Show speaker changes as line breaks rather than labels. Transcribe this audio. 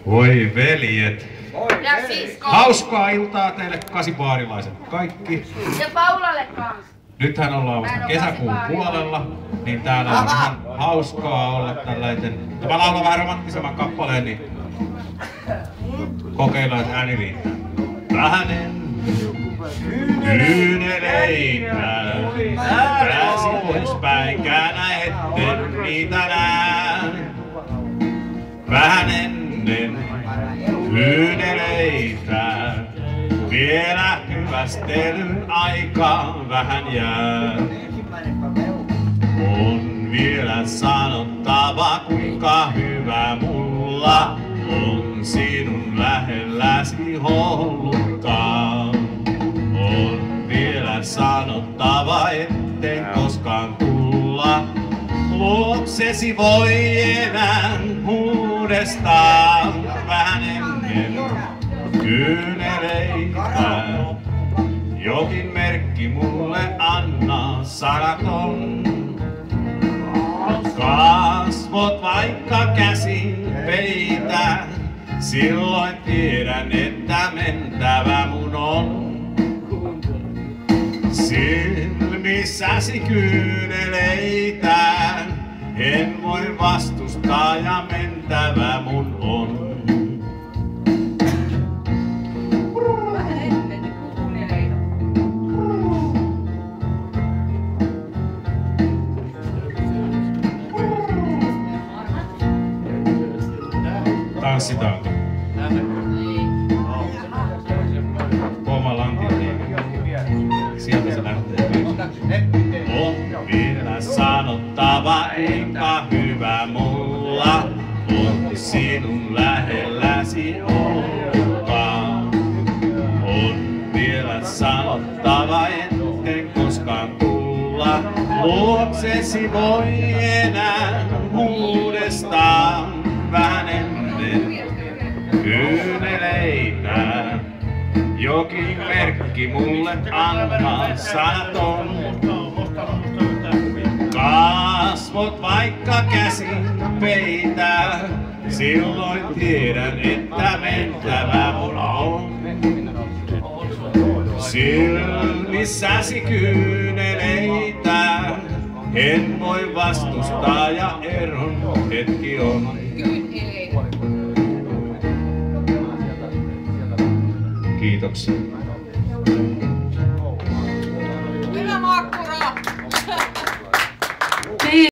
Voi veljet. Hauskaa iltaa teille kasibaarilaiset kaikki.
Ja Paulalle kans.
Nythän ollaan vasta kesäkuun puolella, niin täällä on ihan hauskaa olla tällainen. Mä laulan vähän romanttisemman kappaleen, niin kokeillaan, että ääni riittää. Vähänen kyyneleitä, pääsi poispäin, käännä etten niitä näe. Vähän ennen kyyneleitä, vielä hyvästelyn aikaa vähän jää. On vielä sanottava, kuinka hyvä mulla on sinun lähelläsi ollutkaan. On vielä sanottava, etten koskaan tulla luoksesi voi enää uudestaan. Vähän ennen kyyneleitä, jokin merkki mulle anna sanaton. Kasvot vaikka käsin peitä, silloin tiedän, että mentävä mun on. Silmissäsi kyyneleitä, en voi vastustaa ja mentävä mun on. Tanssitaanko? Koma lantin. Sieltä se lähtee. On vielä sanottava, enkä hyvä mulla on sinun lähelläsi ollutkaan. On vielä sanottava, etten koskaan tulla luoksesi voi enää uudestaan. Vähän ennen kyyneleitä, jokin merkki mulle antaa sanaton. Kasvot vaikka käsin peitä, silloin tiedän, että mentävä mun on. Silmissäsi kyyneleitä, en voi vastustaa ja eron hetki on. Kiitoksia.